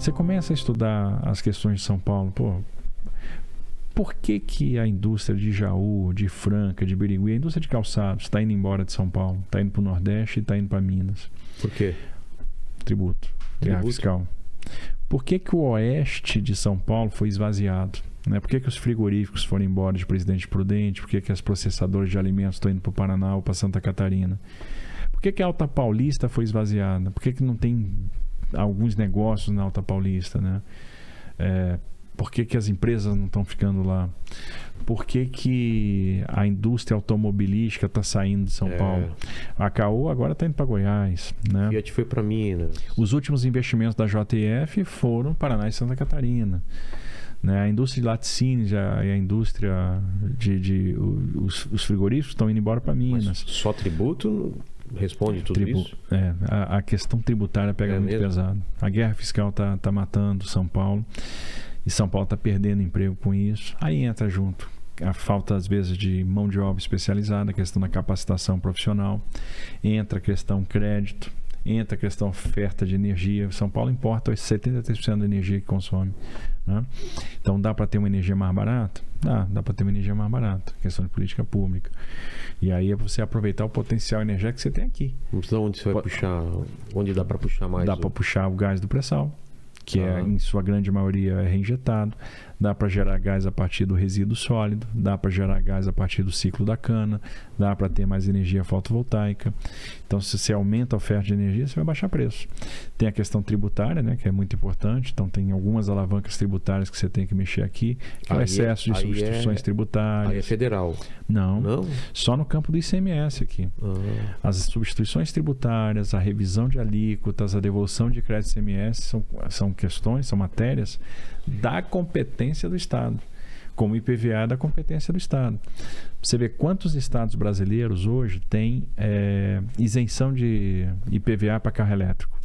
Você começa a estudar as questões de São Paulo, pô, por que a indústria de Jaú, de Franca, de Birigui, a indústria de calçados está indo embora de São Paulo, está indo para o Nordeste e está indo para Minas? Por quê? Tributo, guerra fiscal. Por que o oeste de São Paulo foi esvaziado? Né? Por que os frigoríficos foram embora de Presidente Prudente? Por que as processadoras de alimentos estão indo para o Paraná ou para Santa Catarina? Por que a Alta Paulista foi esvaziada? Por que não tem alguns negócios na Alta Paulista? Né? Por que as empresas não estão ficando lá? Por que a indústria automobilística está saindo de São Paulo? A Caoa agora está indo para Goiás. Né? Fiat foi para Minas. Os últimos investimentos da JF foram Paraná e Santa Catarina. Né? A indústria de laticínios e a indústria os frigoríficos estão indo embora para Minas. Mas só tributo responde tudo isso? A questão tributária pega muito pesado. A guerra fiscal está matando São Paulo. E São Paulo está perdendo emprego com isso. Aí entra junto a falta, às vezes, de mão de obra especializada, a questão da capacitação profissional. Entra a questão crédito. Entra a questão oferta de energia. São Paulo importa 73% da energia que consome. Né? Então, dá para ter uma energia mais barata? Dá para ter uma energia mais barata. Questão de política pública. E aí é você aproveitar o potencial energético que você tem aqui. Então, onde você vai puxar? Onde dá para puxar mais? Dá para puxar o gás do pré-sal, que em sua grande maioria é reinjetado. Dá para gerar gás a partir do resíduo sólido, dá para gerar gás a partir do ciclo da cana, dá para ter mais energia fotovoltaica. Então, se você aumenta a oferta de energia, você vai baixar preço. Tem a questão tributária, né, que é muito importante. Então, tem algumas alavancas tributárias que você tem que mexer aqui, que é o excesso de substituições tributárias. Aí é federal? Não, só no campo do ICMS aqui. As substituições tributárias, a revisão de alíquotas, a devolução de crédito ICMS são questões, são matérias da competência do Estado, como o IPVA é da competência do Estado. Você vê quantos estados brasileiros hoje têm isenção de IPVA para carro elétrico,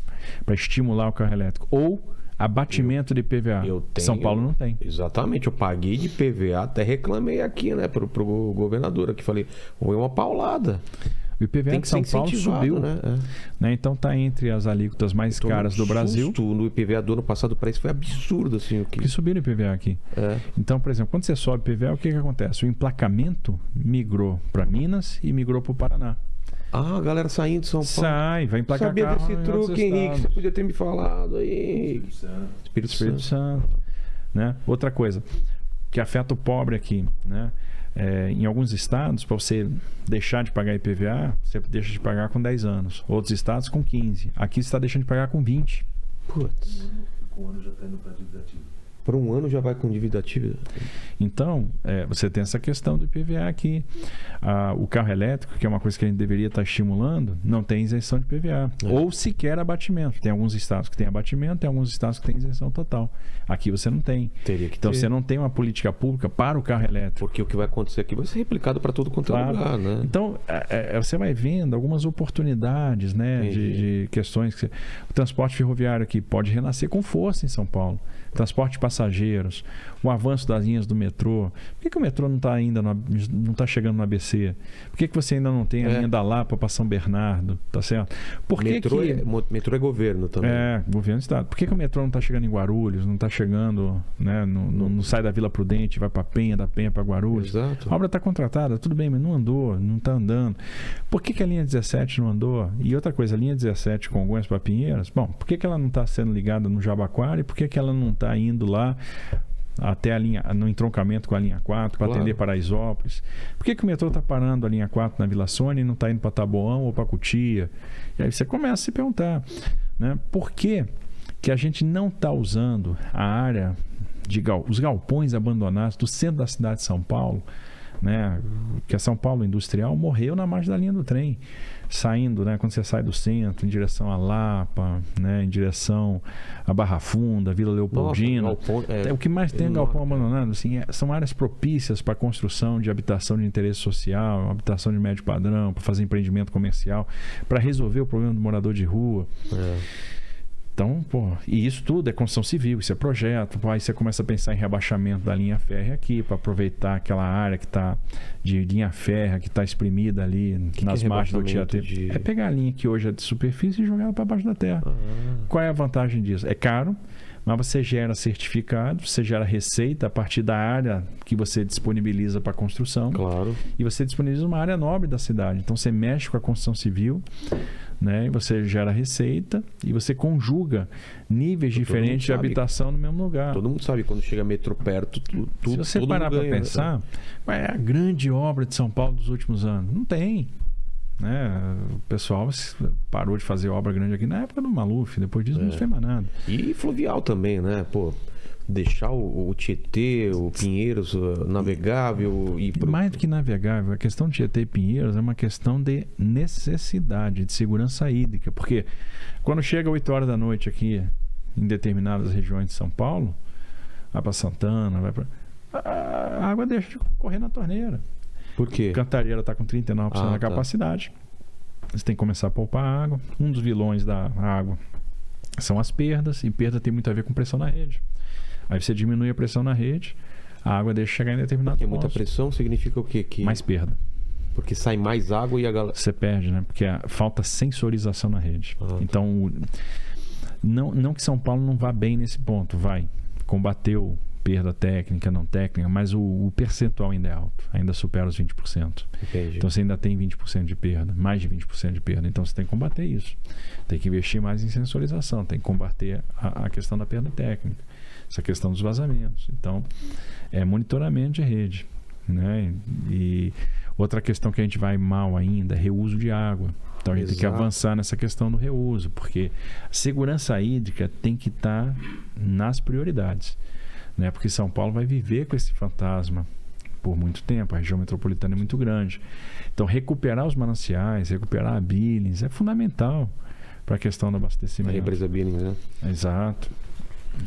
para estimular o carro elétrico, ou abatimento de IPVA. São Paulo não tem. Exatamente, eu paguei de IPVA, até reclamei aqui, né, pro governador aqui, falei, foi uma paulada. O IPVA de São Paulo subiu, né? Então está entre as alíquotas mais caras do Brasil. No IPVA do ano passado, o preço foi absurdo. Assim, que subiram o IPVA aqui. Então, por exemplo, quando você sobe o IPVA, o que acontece? O emplacamento migrou para Minas e migrou para o Paraná. A galera saindo de São Paulo. Vai emplacar sabia carro desse truque, Henrique. Você podia ter me falado aí. Espírito Santo. Né? Outra coisa que afeta o pobre aqui, né? Em alguns estados, para você deixar de pagar IPVA, você deixa de pagar com 10 anos. Outros estados com 15. Aqui você está deixando de pagar com 20. Putz. Um ano já está indo para dívida ativa. Por um ano já vai com dívida ativa. Então, você tem essa questão do IPVA aqui. O carro elétrico, que é uma coisa que a gente deveria estar estimulando, não tem isenção de IPVA. Ou sequer abatimento. Tem alguns estados que têm abatimento, tem alguns estados que têm isenção total. Aqui você não tem. Teria que então, ter. Você não tem uma política pública para o carro elétrico. Porque o que vai acontecer aqui vai ser replicado para todo quanto é lugar, né? Então, você vai vendo algumas oportunidades, né, de questões. O transporte ferroviário aqui pode renascer com força em São Paulo. Transporte de passageiros, o avanço das linhas do metrô. Por que o metrô não está ainda não está chegando no ABC? Por que você ainda não tem a linha da Lapa para São Bernardo? Tá certo? Metrô é governo também. Governo do estado. Por que o metrô não está chegando em Guarulhos? Não está chegando, né? Não sai da Vila Prudente, vai para Penha, da Penha para Guarulhos. Exato. A obra está contratada, tudo bem, mas não andou, não está andando. Por que a linha 17 não andou? E outra coisa, a linha 17 Congonhas para Pinheiros, bom, por que ela não está sendo ligada no Jabaquara e por que ela não está indo lá até a linha, no entroncamento com a linha 4 para atender Paraisópolis? Por que o metrô está parando a linha 4 na Vila Sônia e não está indo para Taboão ou para Cotia? E aí você começa a se perguntar, né? Por que a gente não está usando a área os galpões abandonados do centro da cidade de São Paulo, né? Que a São Paulo Industrial morreu na margem da linha do trem, saindo, né? Quando você sai do centro em direção a Lapa, né? Em direção a Barra Funda, Vila Leopoldina. O que mais tem galpão abandonado, assim, são áreas propícias para a construção de habitação de interesse social, habitação de médio padrão, para fazer empreendimento comercial, para resolver o problema do morador de rua. Então, e isso tudo é construção civil, isso é projeto. Aí você começa a pensar em rebaixamento da linha férrea aqui, para aproveitar aquela área que está de linha férrea, que está exprimida ali nas margens do Tietê. É pegar a linha que hoje é de superfície e jogar ela para baixo da terra. Qual é a vantagem disso? É caro, Mas você gera certificado, você gera receita a partir da área que você disponibiliza para construção. Claro. E você disponibiliza uma área nobre da cidade. Então você mexe com a construção civil, né? E você gera receita e você conjuga níveis diferentes de habitação no mesmo lugar. Todo mundo sabe, quando chega metrô perto, tudo. Se você parar para pensar, é a grande obra de São Paulo dos últimos anos. Não tem. Né? O pessoal parou de fazer obra grande aqui na época do Maluf, depois disso não se fez mais nada. E fluvial também, né? Pô, deixar o Tietê, o Pinheiros navegável e mais do que navegável, a questão de Tietê e Pinheiros é uma questão de necessidade, de segurança hídrica, porque quando chega 8 horas da noite aqui em determinadas regiões de São Paulo, vai para Santana, a água deixa de correr na torneira. Por quê? Cantareira está com 39% da capacidade. Você tem que começar a poupar água. Um dos vilões da água são as perdas, e perda tem muito a ver com pressão na rede. Aí você diminui a pressão na rede, a água deixa chegar em determinado ponto. Porque muita pressão significa o quê? Mais perda. Porque sai mais água e a galera... Você perde, né? Porque falta sensorização na rede. Então, não que São Paulo não vá bem nesse ponto, vai. Combateu perda técnica, não técnica, mas o percentual ainda é alto, ainda supera os 20%. Entendi. Então você ainda tem 20% de perda, mais de 20% de perda. Então você tem que combater isso. Tem que investir mais em sensorização, tem que combater a questão da perda técnica, essa questão dos vazamentos. Então, é monitoramento de rede, né? E outra questão que a gente vai mal ainda é reuso de água. Então a gente tem que avançar nessa questão do reuso, porque a segurança hídrica tem que estar nas prioridades. Né? Porque São Paulo vai viver com esse fantasma por muito tempo, a região metropolitana é muito grande. Então recuperar os mananciais, recuperar a Billings é fundamental para a questão do abastecimento. A represa Billings, né? Exato.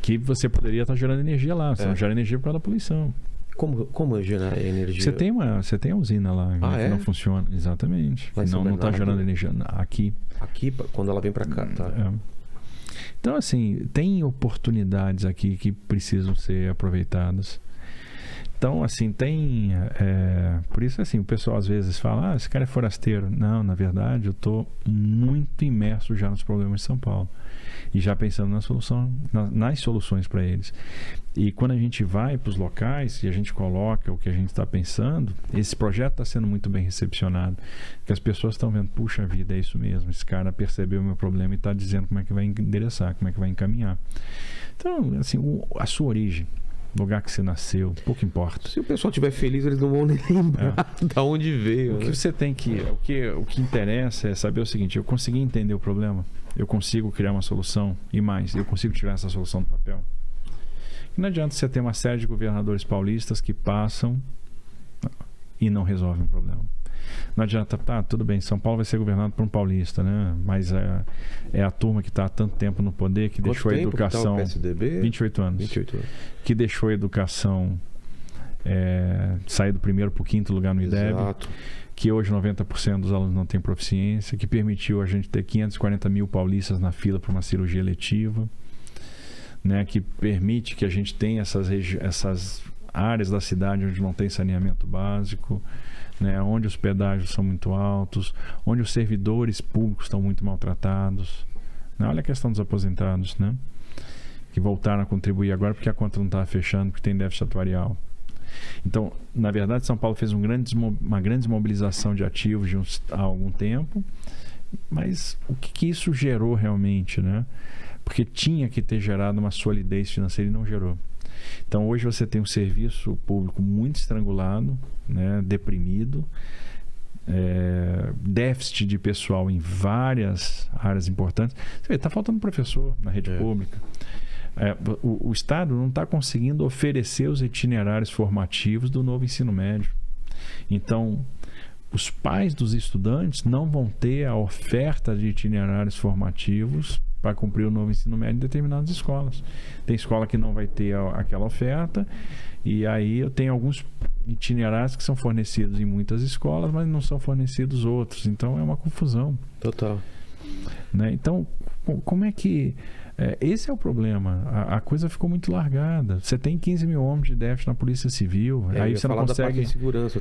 Que você poderia estar gerando energia lá, você não gera energia por causa da poluição. Como gerar energia? Você tem a usina lá que não funciona. Exatamente. Não está gerando energia aqui. Aqui, quando ela vem para cá, tá? Então, assim, tem oportunidades aqui que precisam ser aproveitadas. Então, assim, tem... por isso, assim, o pessoal às vezes fala, esse cara é forasteiro. Não, na verdade, eu estou muito imerso já nos problemas de São Paulo. E já pensando nas soluções para eles. E quando a gente vai para os locais e a gente coloca o que a gente está pensando, esse projeto está sendo muito bem recepcionado. Porque as pessoas estão vendo, puxa vida, é isso mesmo, esse cara percebeu o meu problema e está dizendo como é que vai endereçar, como é que vai encaminhar. Então, assim, a sua origem, o lugar que você nasceu, pouco importa. Se o pessoal estiver feliz, eles não vão nem lembrar de onde veio. O que você tem que... O que interessa é saber o seguinte, eu consegui entender o problema, eu consigo criar uma solução e mais, eu consigo tirar essa solução do papel. Não adianta você ter uma série de governadores paulistas que passam e não resolvem o problema. Não adianta, tudo bem, São Paulo vai ser governado por um paulista, né? Mas é a turma que está há tanto tempo no poder que deixou a educação... Que tá o PSDB? 28 anos. Que deixou a educação sair do primeiro para o quinto lugar no IDEB. Exato. Que hoje 90% dos alunos não têm proficiência, que permitiu a gente ter 540 mil paulistas na fila para uma cirurgia eletiva, né? Que permite que a gente tenha essas áreas da cidade onde não tem saneamento básico, né? Onde os pedágios são muito altos, onde os servidores públicos estão muito maltratados, né? Olha a questão dos aposentados, né? Que voltaram a contribuir agora porque a conta não está fechando, porque tem déficit atuarial. Então, na verdade, São Paulo fez uma grande desmobilização de ativos há algum tempo, mas o que isso gerou realmente, né? Porque tinha que ter gerado uma solidez financeira e não gerou. Então, hoje você tem um serviço público muito estrangulado, né? Deprimido, déficit de pessoal em várias áreas importantes. Você vê, está faltando professor na rede pública. O Estado não está conseguindo oferecer os itinerários formativos do novo ensino médio. Então, os pais dos estudantes não vão ter a oferta de itinerários formativos para cumprir o novo ensino médio em determinadas escolas. Tem escola que não vai ter aquela oferta, e aí eu tenho alguns itinerários que são fornecidos em muitas escolas, mas não são fornecidos outros. Então, é uma confusão. Total. Né? Então, como é que... esse é o problema. A coisa ficou muito largada. Você tem 15 mil homens de déficit na Polícia Civil. Aí você não consegue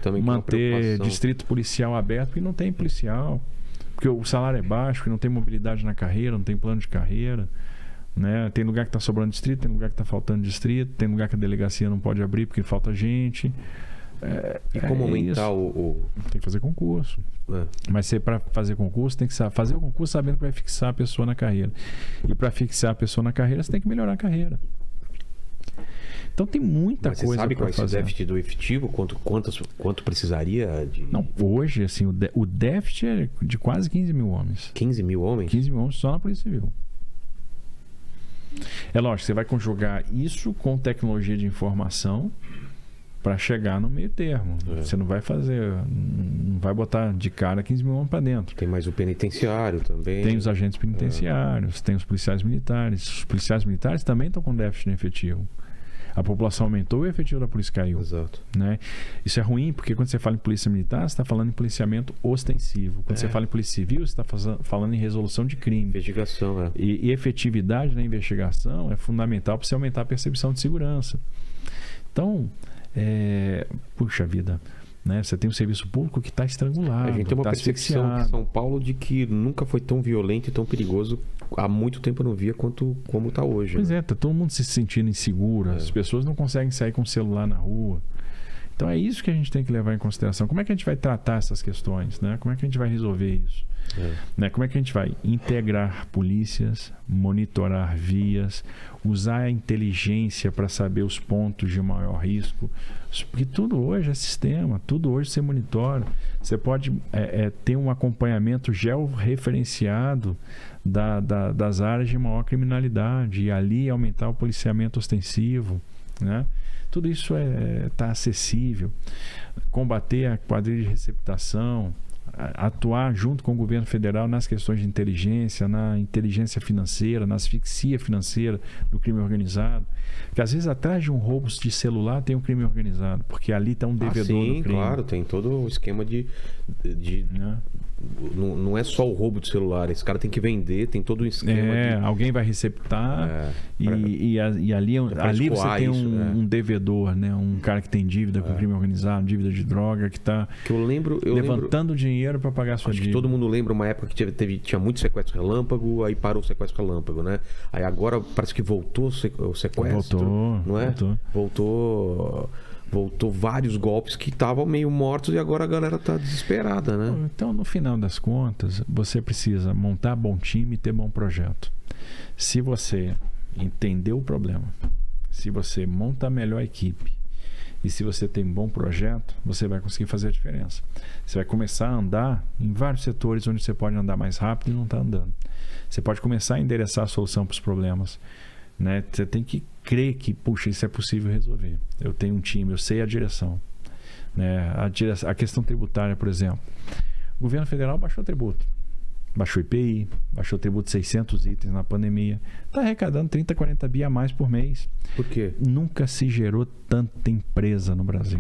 também, manter distrito policial aberto porque não tem policial. Porque o salário é baixo, porque não tem mobilidade na carreira, não tem plano de carreira. Né? Tem lugar que está sobrando distrito, tem lugar que está faltando distrito, tem lugar que a delegacia não pode abrir porque falta gente. E como aumentar Tem que fazer concurso. Mas para fazer concurso, tem que fazer o concurso sabendo que vai fixar a pessoa na carreira. E para fixar a pessoa na carreira, você tem que melhorar a carreira. Então tem muita Mas coisa você sabe para qual é fazer. esse déficit do efetivo? Quanto precisaria de... Não, hoje, assim, o déficit é de quase 15 mil homens. 15 mil homens? 15 mil homens só na Polícia Civil. É lógico, você vai conjugar isso com tecnologia de informação para chegar no meio termo. Você não vai botar de cara 15 mil homens para dentro. Tem mais o penitenciário também. Tem os agentes penitenciários, tem os policiais militares. Os policiais militares também estão com déficit no efetivo. A população aumentou e o efetivo da polícia caiu. Exato. Né? Isso é ruim, porque quando você fala em polícia militar, você está falando em policiamento ostensivo. Quando você fala em polícia civil, você está falando em resolução de crime. Investigação, E efetividade na investigação é fundamental para você aumentar a percepção de segurança. Então, puxa vida, né? Você tem um serviço público que está estrangulado. A gente tem uma tá percepção asfixiado. de São Paulo de que nunca foi tão violento e tão perigoso. Há muito tempo eu não via como está hoje. Pois tá todo mundo se sentindo inseguro. As pessoas não conseguem sair com o celular na rua. Então é isso que a gente tem que levar em consideração. Como é que a gente vai tratar essas questões? Né? Como é que a gente vai resolver isso? Né? Como é que a gente vai integrar polícias, monitorar vias, usar a inteligência para saber os pontos de maior risco? Porque tudo hoje é sistema, tudo hoje você monitora. Você pode ter um acompanhamento georreferenciado das áreas de maior criminalidade e ali aumentar o policiamento ostensivo, né? Tudo isso está acessível. Combater a quadrilha de receptação, atuar junto com o governo federal nas questões de inteligência, na inteligência financeira, na asfixia financeira do crime organizado. Porque às vezes atrás de um roubo de celular tem um crime organizado, porque ali está um devedor do crime. Claro, tem todo o esquema de não é só o roubo de celular, esse cara tem que vender, tem todo um esquema alguém vai receptar e ali você tem um devedor, né? Um cara que tem dívida com crime organizado, dívida de droga, que está levantando dinheiro para pagar a sua dívida. Todo mundo lembra uma época que tinha muito sequestro relâmpago, aí parou o sequestro relâmpago, né? Aí agora parece que voltou o sequestro. Voltou vários golpes que estavam meio mortos e agora a galera está desesperada, né? Então, no final das contas, você precisa montar bom time e ter bom projeto. Se você entender o problema, se você monta a melhor equipe e se você tem um bom projeto, você vai conseguir fazer a diferença. Você vai começar a andar em vários setores onde você pode andar mais rápido e não está andando. Você pode começar a endereçar a solução para os problemas. Né? Você tem que crer que, puxa, isso é possível resolver. Eu tenho um time, eu sei a direção. Né? A questão tributária, por exemplo. O governo federal baixou o tributo. Baixou IPI, baixou o tributo de 600 itens na pandemia. Está arrecadando 30, 40 bi a mais por mês. Por quê? Nunca se gerou tanta empresa no Brasil.